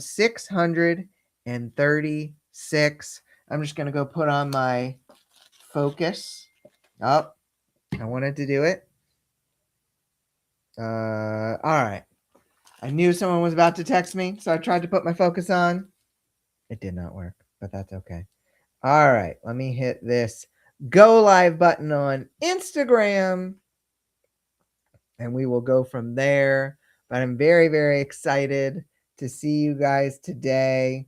episode 636. I'm just going to go put on my focus. Oh, I wanted to do it. All right. I knew someone was about to text me, so I tried to put my focus on. It did not work, but that's okay. All right. Let me hit this go live button on Instagram, and we will go from there. But I'm very, very excited to see you guys today.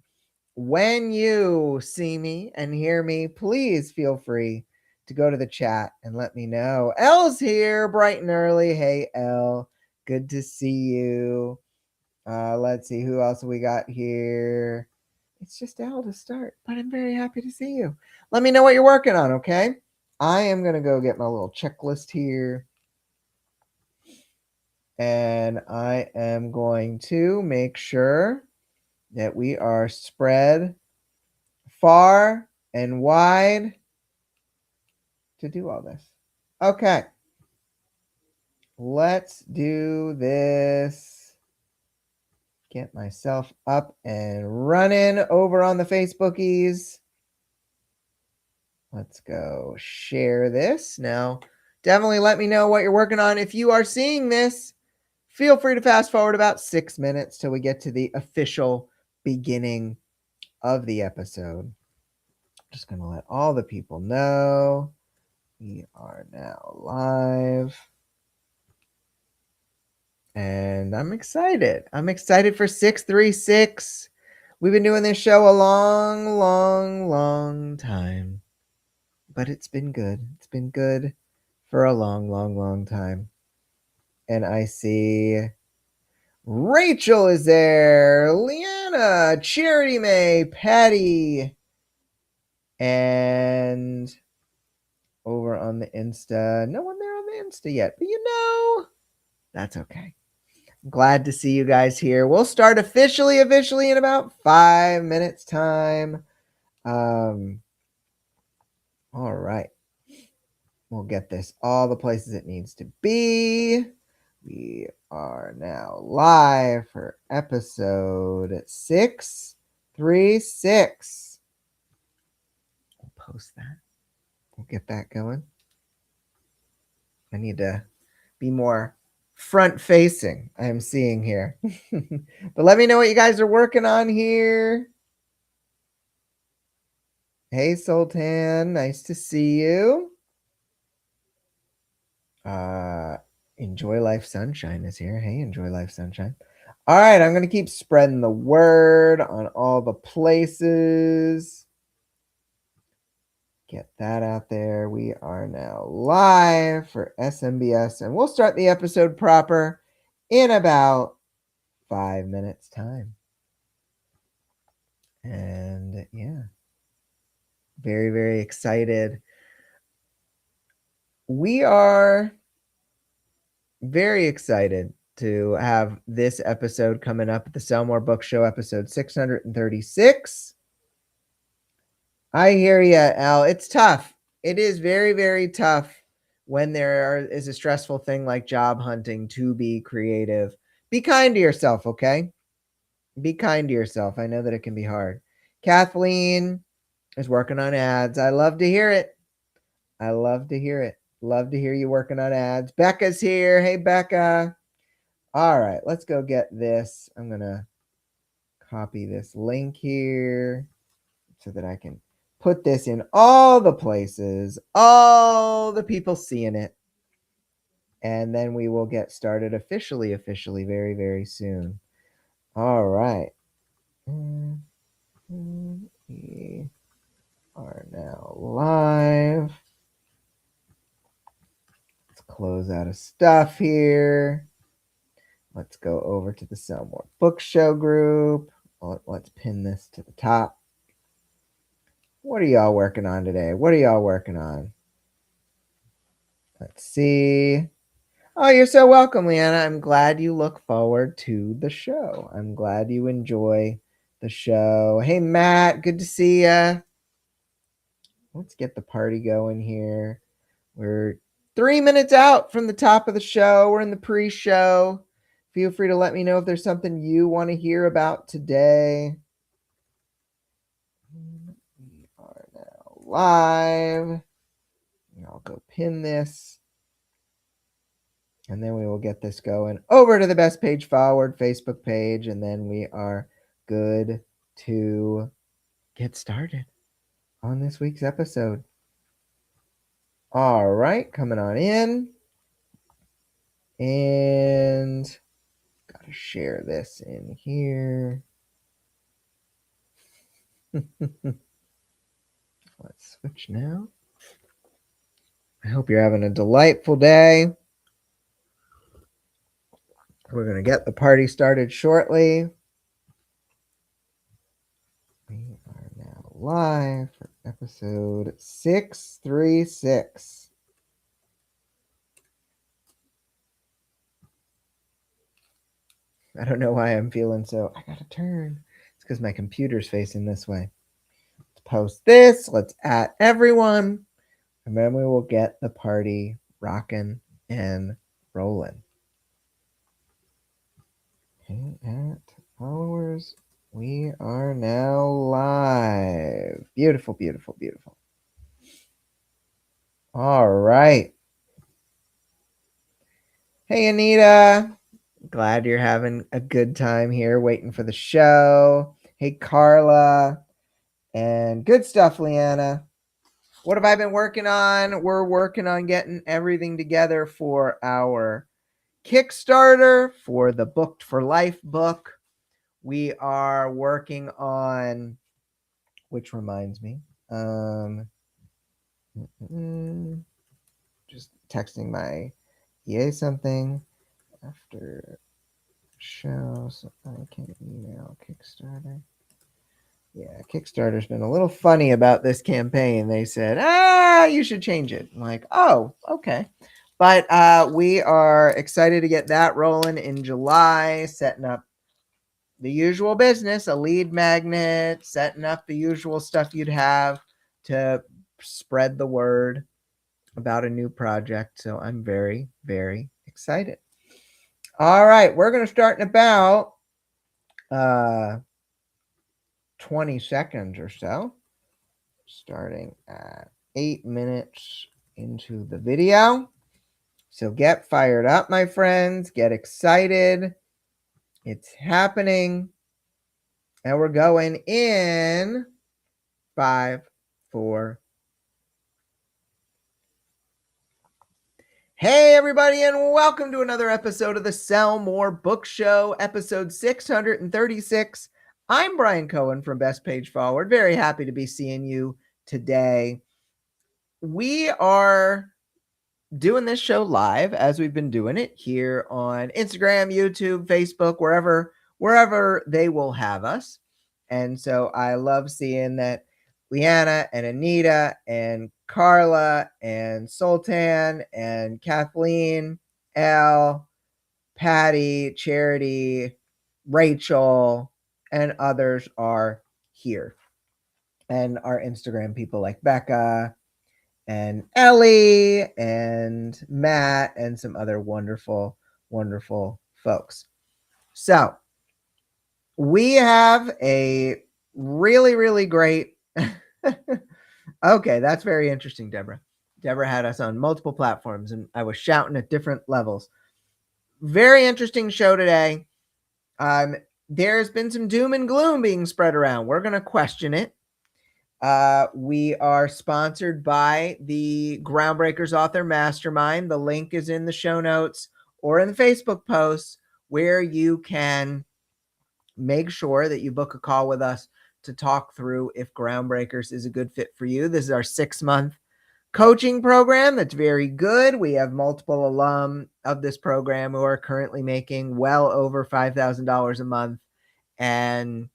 When you see me and hear me, please feel free to go to the chat and let me know. Elle's here bright and early. Hey, Elle. Good to see you. Let's see who else we got here. It's just Elle to start, but I'm very happy to see you. Let me know what you're working on, okay? I am going to go get my little checklist here. And I am going to make sure that we are spread far and wide to do all this. Okay. Let's do this. Get myself up and running over on the Facebookies. Let's go share this. Now, definitely let me know what you're working on. If you are seeing this, feel free to fast forward about 6 minutes till we get to the official beginning of the episode. Just going to let all the people know we are now live. And I'm excited. I'm excited for 636. We've been doing this show a long time. But it's been good. It's been good for a long time. And I see Rachel is there, Leanna, Charity May, Patty, and over on the Insta. No one there on the Insta yet, but that's okay. Glad to see you guys here. We'll start officially in about 5 minutes time. All right. We'll get this all the places it needs to be. We are now live for episode 636. We'll post that. We'll get that going. I need to be more front facing, I'm seeing here. But let me know what you guys are working on here. Hey, Sultan. Nice to see you. Enjoy Life Sunshine is here. Hey, Enjoy Life Sunshine. All right, I'm going to keep spreading the word on all the places. Get that out there. We are now live for SMBS, and we'll start the episode proper in about 5 minutes time. And yeah, very, very excited. We are very excited to have this episode coming up at the Sell More Book Show, episode 636. I hear you, Al. It's tough. It is very, very tough when there is a stressful thing like job hunting to be creative. Be kind to yourself, okay? Be kind to yourself. I know that it can be hard. Kathleen is working on ads. I love to hear it. I love to hear it. Love to hear you working on ads. Becca's here. Hey, Becca. All right, let's go get this. I'm going to copy this link here so that I can put this in all the places, all the people seeing it. And then we will get started officially very, very soon. All right. We are now live. Let's close out of stuff here. Let's go over to the Sell More Book Show group. Let's pin this to the top. What are y'all working on today? What are y'all working on? Let's see. Oh, you're so welcome, Leanna. I'm glad you look forward to the show. I'm glad you enjoy the show. Hey, Matt. Good to see ya. Let's get the party going here. We're 3 minutes out from the top of the show. We're in the pre-show. Feel free to let me know if there's something you want to hear about today. We are now live. I'll go pin this. And then we will get this going over to the Best Page Forward Facebook page. And then we are good to get started on this week's episode. All right, coming on in. And got to share this in here. Let's switch now. I hope you're having a delightful day. We're going to get the party started shortly. We are now live for episode 636. I don't know why I'm feeling so. I got to turn. It's because my computer's facing this way. Let's post this. Let's at everyone. And then we will get the party rocking and rolling. Okay, at followers, we are now live. Beautiful, beautiful, beautiful. All right. Hey, Anita. Glad you're having a good time here waiting for the show. Hey, Carla. And good stuff, Leanna. What have I been working on? We're working on getting everything together for our Kickstarter for the Booked for Life book. We are working on, which reminds me, just texting my EA something after show so I can email Kickstarter. Yeah, Kickstarter's been a little funny about this campaign. They said, you should change it. I'm like, oh, okay. But we are excited to get that rolling in July, setting up the usual business, a lead magnet, setting up the usual stuff you'd have to spread the word about a new project. So I'm very, very excited. All right, we're going to start in about 20 seconds or so, starting at 8 minutes into the video. So get fired up, my friends. Get excited. It's happening. And we're going in 5, 4. Hey, everybody, and welcome to another episode of the Sell More Book Show, episode 636. I'm Brian Cohen from Best Page Forward. Very happy to be seeing you today. We are doing this show live as we've been doing it here on Instagram, YouTube, Facebook, wherever they will have us. And so I love seeing that Leanna and Anita and Carla and Sultan and Kathleen, Elle, Patty, Charity, Rachel, and others are here. And our Instagram people like Becca and Ellie and Matt and some other wonderful, wonderful folks. So we have a really, really great. Okay, that's very interesting, Deborah. Deborah had us on multiple platforms and I was shouting at different levels. Very interesting show today. There's been some doom and gloom being spread around. We're going to question it. We are sponsored by the Groundbreakers Author Mastermind. The link is in the show notes or in the Facebook posts where you can make sure that you book a call with us to talk through if Groundbreakers is a good fit for you. This is our 6-month coaching program that's very good. We have multiple alum of this program who are currently making well over $5,000 a month, and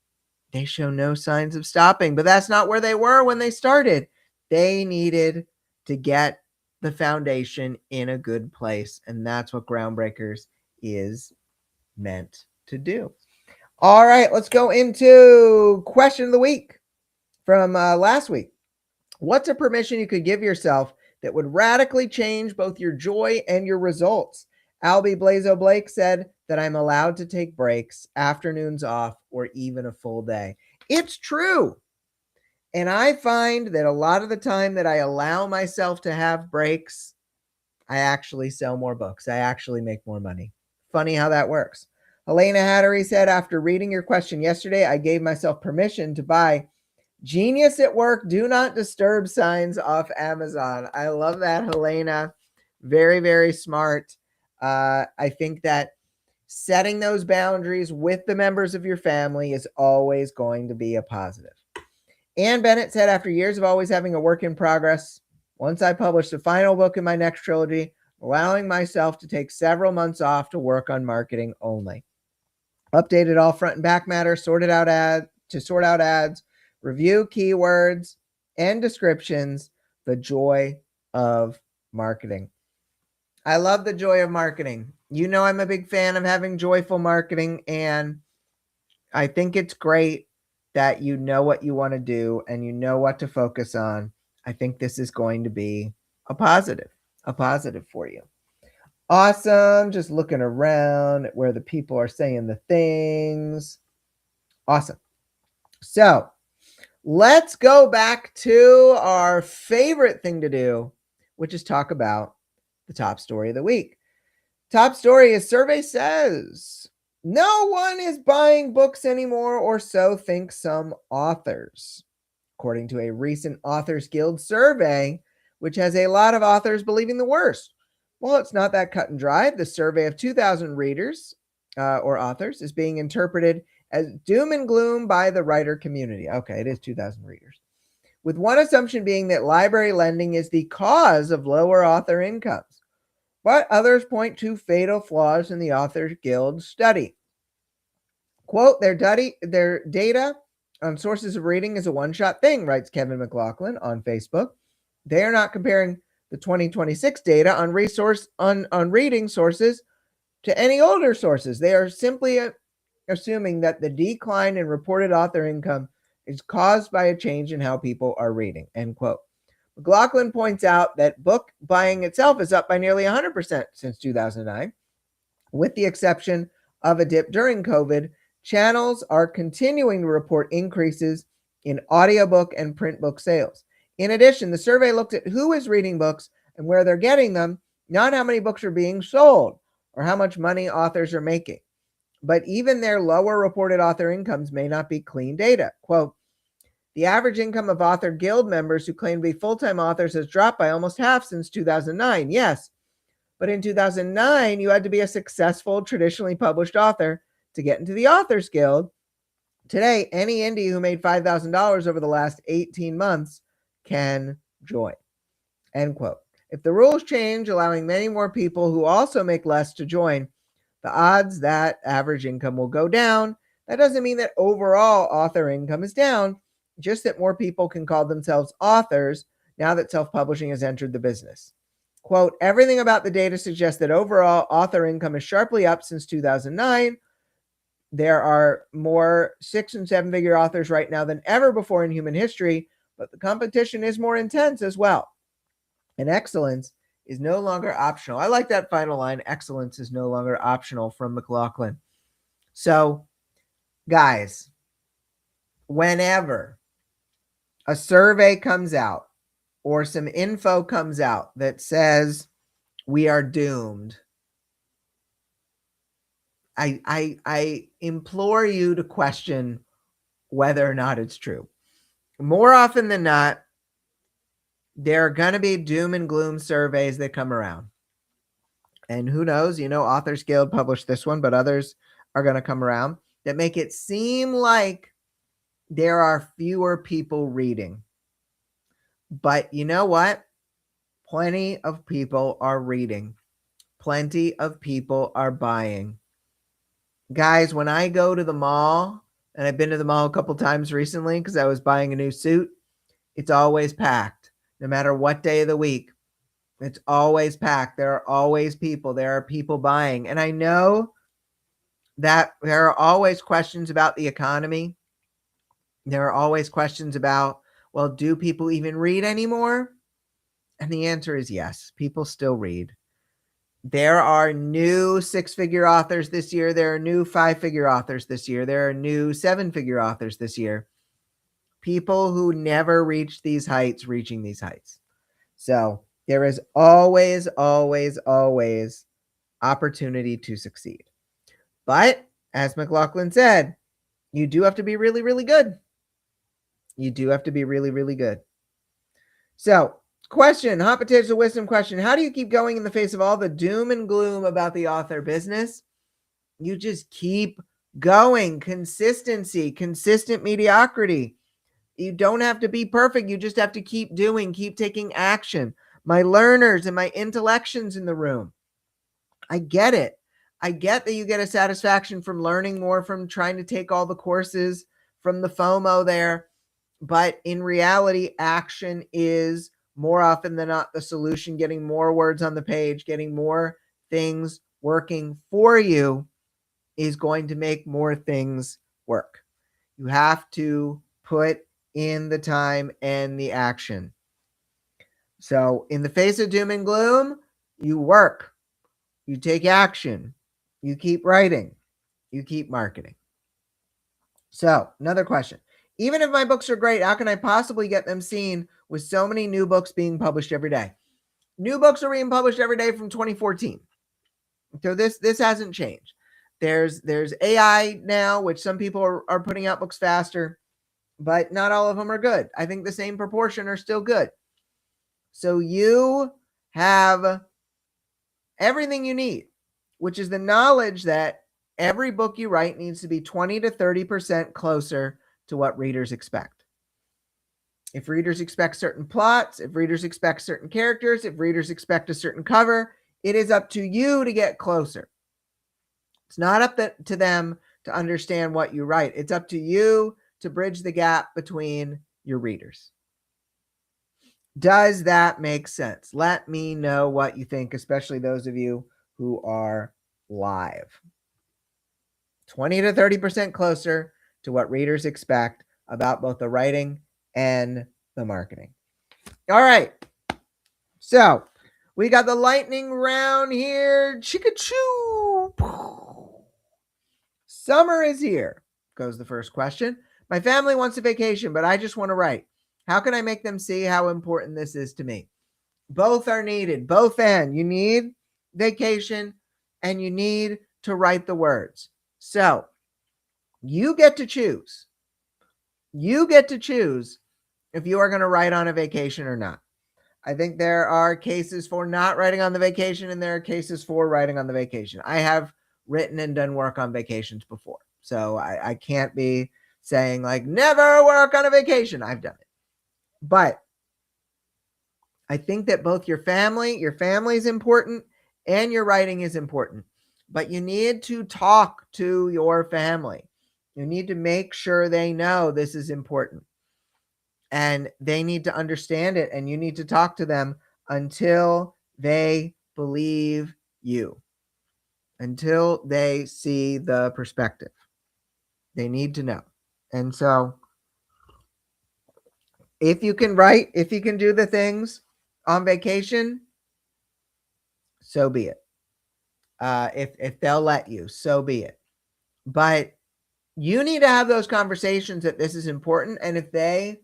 they show no signs of stopping. But that's not where they were when they started. They needed to get the foundation in a good place, and that's what Groundbreakers is meant to do. All right, let's go into question of the week from last week. What's a permission you could give yourself that would radically change both your joy and your results? Albie Blazo Blake said, that I'm allowed to take breaks, afternoons off, or even a full day. It's true. And I find that a lot of the time that I allow myself to have breaks, I actually sell more books. I actually make more money. Funny how that works. Helena Hattery said, after reading your question yesterday, I gave myself permission to buy Genius at Work Do Not Disturb signs off Amazon. I love that, Helena. Very, very smart. I think that setting those boundaries with the members of your family is always going to be a positive. Ann Bennett said, after years of always having a work in progress, once I publish the final book in my next trilogy, allowing myself to take several months off to work on marketing only. Updated all front and back matter, sort out ads, review keywords and descriptions, the joy of marketing. I love the joy of marketing. You know, I'm a big fan of having joyful marketing, and I think it's great that you know what you want to do and you know what to focus on. I think this is going to be a positive for you. Awesome. Just looking around at where the people are saying the things. Awesome. So let's go back to our favorite thing to do, which is talk about the top story of the week. Top story is survey says no one is buying books anymore, or so think some authors. According to a recent Authors Guild survey, which has a lot of authors believing the worst. Well, it's not that cut and dry. The survey of 2,000 readers or authors is being interpreted as doom and gloom by the writer community. Okay, it is 2,000 readers. With one assumption being that library lending is the cause of lower author incomes. But others point to fatal flaws in the Authors Guild study. Quote, their data on sources of reading is a one-shot thing, writes Kevin McLaughlin on Facebook. They are not comparing the 2026 data on reading sources to any older sources. They are simply assuming that the decline in reported author income is caused by a change in how people are reading, end quote. McLaughlin points out that book buying itself is up by nearly 100% since 2009. With the exception of a dip during COVID, channels are continuing to report increases in audiobook and print book sales. In addition, the survey looked at who is reading books and where they're getting them, not how many books are being sold or how much money authors are making. But even their lower reported author incomes may not be clean data. Quote, the average income of Author Guild members who claim to be full-time authors has dropped by almost half since 2009. Yes, but in 2009, you had to be a successful, traditionally published author to get into the Authors Guild. Today, any indie who made $5,000 over the last 18 months can join, end quote. If the rules change, allowing many more people who also make less to join, the odds that average income will go down. That doesn't mean that overall author income is down, just that more people can call themselves authors now that self-publishing has entered the business. Quote, everything about the data suggests that overall author income is sharply up since 2009. There are more 6- and 7-figure authors right now than ever before in human history, but the competition is more intense as well. And excellence is no longer optional. I like that final line. Excellence is no longer optional, from McLaughlin. So, guys, whenever a survey comes out or some info comes out that says we are doomed, I implore you to question whether or not it's true. More often than not, there are going to be doom and gloom surveys that come around. And who knows, Authors Guild published this one, but others are going to come around that make it seem like there are fewer people reading. But you know what? Plenty of people are reading. Plenty of people are buying. Guys, when I go to the mall, and I've been to the mall a couple times recently because I was buying a new suit, it's always packed. No matter what day of the week, it's always packed. There are always people. There are people buying. And I know that there are always questions about the economy. There are always questions about, well, do people even read anymore? And the answer is yes, people still read. There are new 6-figure authors this year. There are new 5-figure authors this year. There are new 7-figure authors this year. People who never reached these heights reaching these heights. So there is always, always, always opportunity to succeed. But as McLaughlin said, you do have to be really, really good. You do have to be really, really good. So, question, hot potatoes of wisdom question. How do you keep going in the face of all the doom and gloom about the author business? You just keep going. Consistency, consistent mediocrity. You don't have to be perfect. You just have to keep doing, keep taking action. My learners and my intellections in the room. I get it. I get that you get a satisfaction from learning more, from trying to take all the courses, from the FOMO there. But in reality, action is more often than not the solution. Getting more words on the page, getting more things working for you is going to make more things work. You have to put in the time and the action. So in the face of doom and gloom, you work, you take action, you keep writing, you keep marketing. So another question. Even if my books are great, how can I possibly get them seen with so many new books being published every day? New books are being published every day from 2014. So this hasn't changed. There's AI now, which some people are putting out books faster, but not all of them are good. I think the same proportion are still good. So you have everything you need, which is the knowledge that every book you write needs to be 20 to 30% closer to what readers expect. If readers expect certain plots, if readers expect certain characters, if readers expect a certain cover, it is up to you to get closer. It's not up to them to understand what you write. It's up to you to bridge the gap between your readers. Does that make sense? Let me know what you think, especially those of you who are live. 20 to 30% closer to what readers expect about both the writing and the marketing. All right. So we got the lightning round here. Chicka-choo. Summer is here, goes the first question. My family wants a vacation, but I just want to write. How can I make them see how important this is to me? Both are needed, both and. You need vacation and you need to write the words. So you get to choose. You get to choose if you are going to write on a vacation or not. I think there are cases for not writing on the vacation and there are cases for writing on the vacation. I have written and done work on vacations before. So I can't be saying like never work on a vacation. I've done it. But I think that both your family is important and your writing is important. But you need to talk to your family. You need to make sure they know this is important. And they need to understand it, and you need to talk to them until they believe you, until they see the perspective. They need to know. And so if you can write, if you can do the things on vacation, so be it. If they'll let you, so be it. But you need to have those conversations that this is important. And if they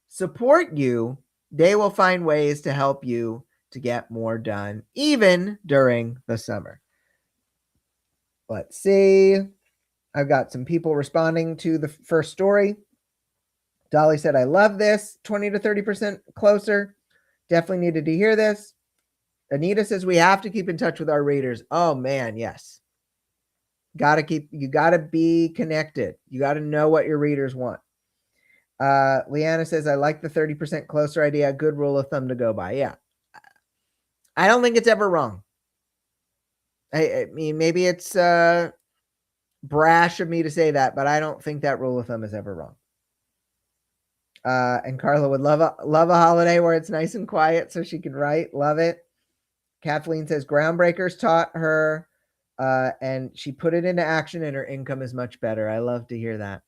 support you, they will find ways to help you to get more done, even during the summer. Let's see. I've got some people responding to the first story. Dolly said, I love this. 20 to 30% closer. Definitely needed to hear this. Anita says we have to keep in touch with our readers. Oh man, yes. You gotta be connected. You gotta know what your readers want. Leanna says, I like the 30% closer idea. Good rule of thumb to go by. Yeah. I don't think it's ever wrong. I mean, maybe it's brash of me to say that, but I don't think that rule of thumb is ever wrong. And Carla would love a holiday where it's nice and quiet so she can write. Love it. Kathleen says Groundbreakers taught her and she put it into action and her income is much better. I love to hear that.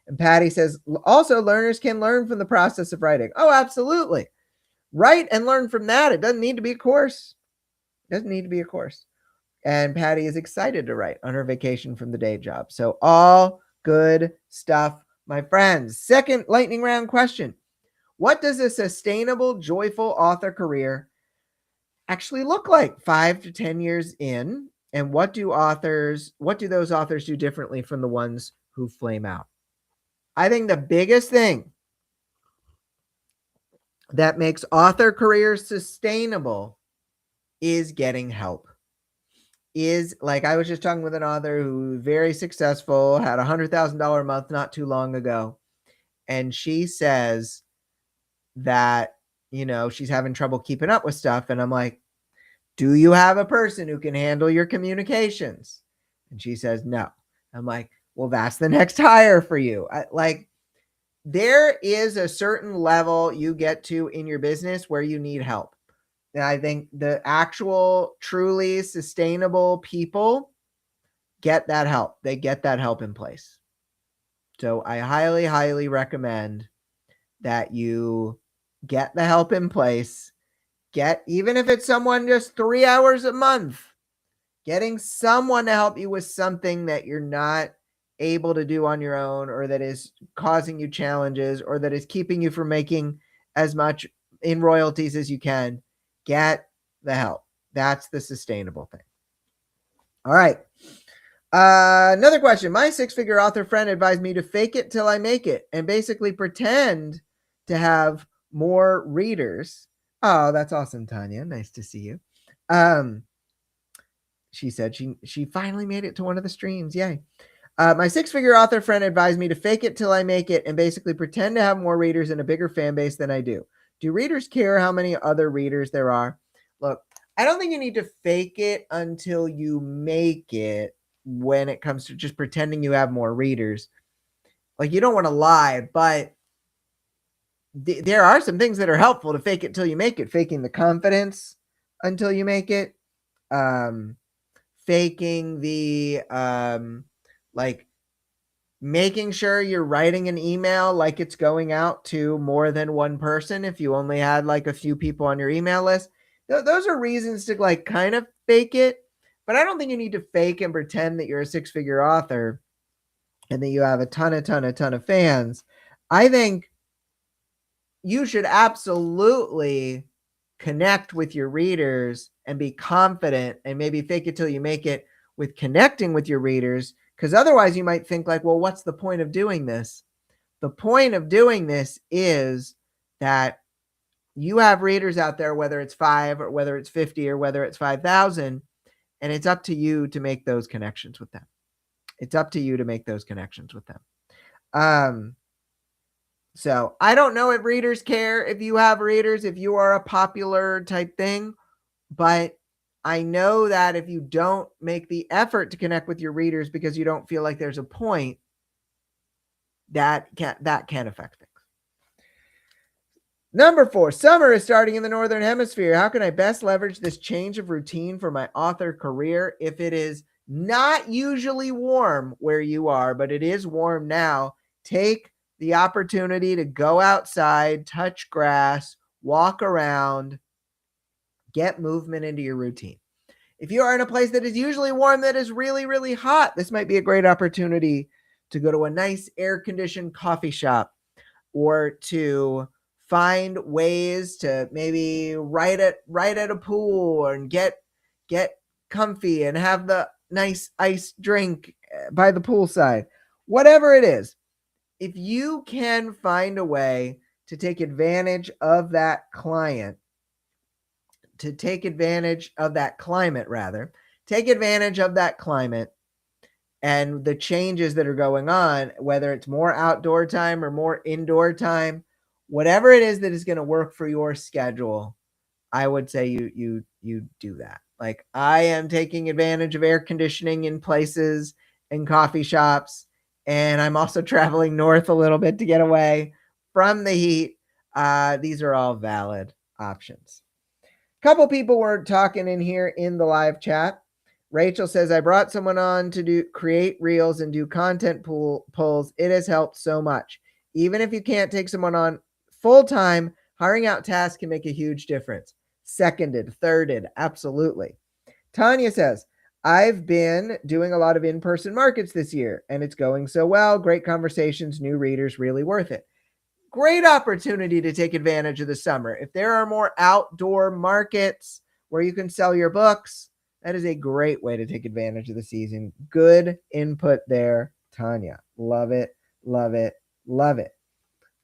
And Patty says also learners can learn from the process of writing. Oh, absolutely. Write and learn from that. It doesn't need to be a course. Doesn't need to be a course. And Patty is excited to write on her vacation from the day job. So all good stuff, my friends. Second lightning round question. What does a sustainable, joyful author career actually look like 5 to 10 years in? And what do those authors do differently from the ones who flame out? I think the biggest thing that makes author careers sustainable is getting help. Is like I was just talking with an author who was very successful, had $100,000 a month not too long ago. And she says that, she's having trouble keeping up with stuff. And I'm like, do you have a person who can handle your communications? And she says, no. I'm like, well, that's the next hire for you. There is a certain level you get to in your business where you need help. And I think the actual truly sustainable people get that help. They get that help in place. So I highly, highly recommend that you get the help in place. Even if it's someone just 3 hours a month, getting someone to help you with something that you're not able to do on your own, or that is causing you challenges, or that is keeping you from making as much in royalties as you can, get the help. That's the sustainable thing. All right. Another question. My 6-figure author friend advised me to fake it till I make it and basically pretend to have more readers. Oh, that's awesome, Tanya. Nice to see you. She said she finally made it to one of the streams. Yay. My 6-figure author friend advised me to fake it till I make it and basically pretend to have more readers and a bigger fan base than I do. Do readers care how many other readers there are? Look, I don't think you need to fake it until you make it when it comes to just pretending you have more readers. Like, you don't want to lie, but there are some things that are helpful to fake it till you make it. Faking the confidence until you make it. Faking the making sure you're writing an email like it's going out to more than one person if you only had like a few people on your email list. Those are reasons to like kind of fake it, but I don't think you need to fake and pretend that you're a 6-figure author and that you have a ton of fans. I think you should absolutely connect with your readers and be confident, and maybe fake it till you make it with connecting with your readers. Because otherwise you might think like, well, what's the point of doing this? The point of doing this is that you have readers out there, whether it's 5 or whether it's 50 or whether it's 5,000, and it's up to you to make those connections with them. It's up to you to make those connections with them. So I don't know if readers care if you have readers, if you are a popular type thing, but I know that if you don't make the effort to connect with your readers because you don't feel like there's a point, that can affect things. Number 4, summer is starting in the Northern Hemisphere. How can I best leverage this change of routine for my author career? If it is not usually warm where you are, but it is warm now, take the opportunity to go outside, touch grass, walk around, get movement into your routine. If you are in a place that is usually warm, that is really, really hot, this might be a great opportunity to go to a nice air-conditioned coffee shop, or to find ways to maybe write at a pool and get comfy and have the nice iced drink by the poolside. Whatever it is, if you can find a way to take advantage of that climate, take advantage of that climate and the changes that are going on, whether it's more outdoor time or more indoor time, whatever it is that is going to work for your schedule, I would say you do that. Like, I am taking advantage of air conditioning in places and coffee shops, and I'm also traveling north a little bit to get away from the heat. These are all valid options. A couple people were talking in here in the live chat. Rachel says, I brought someone on to create reels and do content polls. It has helped so much. Even if you can't take someone on full time, hiring out tasks can make a huge difference. Seconded, thirded, absolutely. Tanya says, I've been doing a lot of in-person markets this year, and it's going so well. Great conversations, new readers, really worth it. Great opportunity to take advantage of the summer. If there are more outdoor markets where you can sell your books, that is a great way to take advantage of the season. Good input there, Tanya. Love it, love it, love it.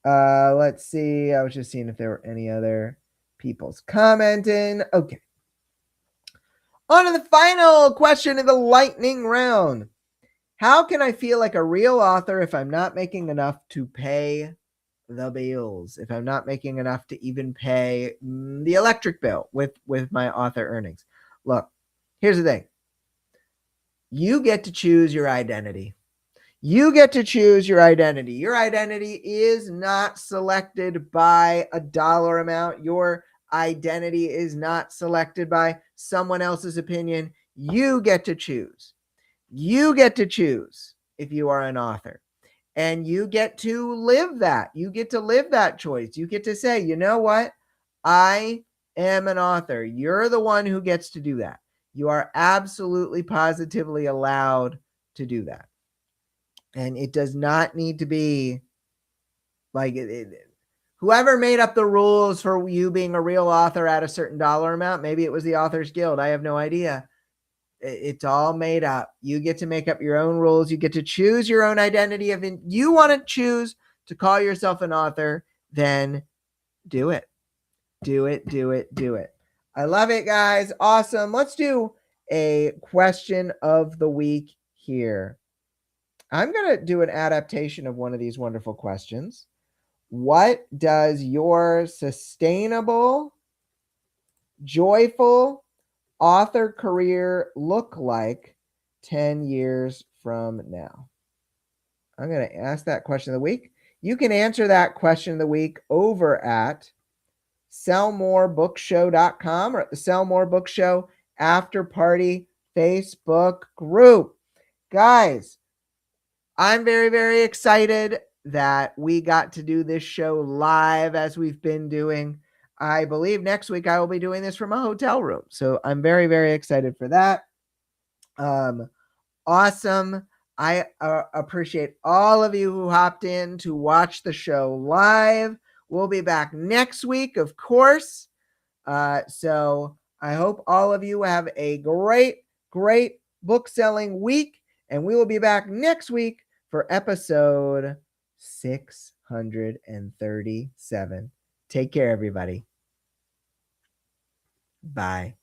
Let's see. I was just seeing if there were any other people's commenting. Okay. On to the final question of the lightning round. How can I feel like a real author if I'm not making enough to pay the bills? If I'm not making enough to even pay the electric bill with my author earnings? Look, here's the thing. You get to choose your identity. You get to choose your identity. Your identity is not selected by a dollar amount. Your identity is not selected by someone else's opinion. You get to choose. You get to choose if you are an author, and you get to live that. You get to live that choice. You get to say, you know what? I am an author. You're the one who gets to do that. You are absolutely positively allowed to do that. And it does not need to be like whoever made up the rules for you being a real author at a certain dollar amount. Maybe it was the Authors Guild. I have no idea. It's all made up. You get to make up your own rules. You get to choose your own identity. If you want to choose to call yourself an author, then do it. Do it, do it, do it. I love it, guys. Awesome. Let's do a question of the week here. I'm going to do an adaptation of one of these wonderful questions. What does your sustainable, joyful author career look like 10 years from now? I'm going to ask that question of the week. You can answer that question of the week over at sellmorebookshow.com or at the Sell More Book Show After Party Facebook group. Guys, I'm very, very excited that we got to do this show live as we've been doing. I believe next week I will be doing this from a hotel room. So I'm very, very excited for that. Awesome. I appreciate all of you who hopped in to watch the show live. We'll be back next week, of course. So I hope all of you have a great, great book selling week. And we will be back next week for episode 637. Take care, everybody. Bye.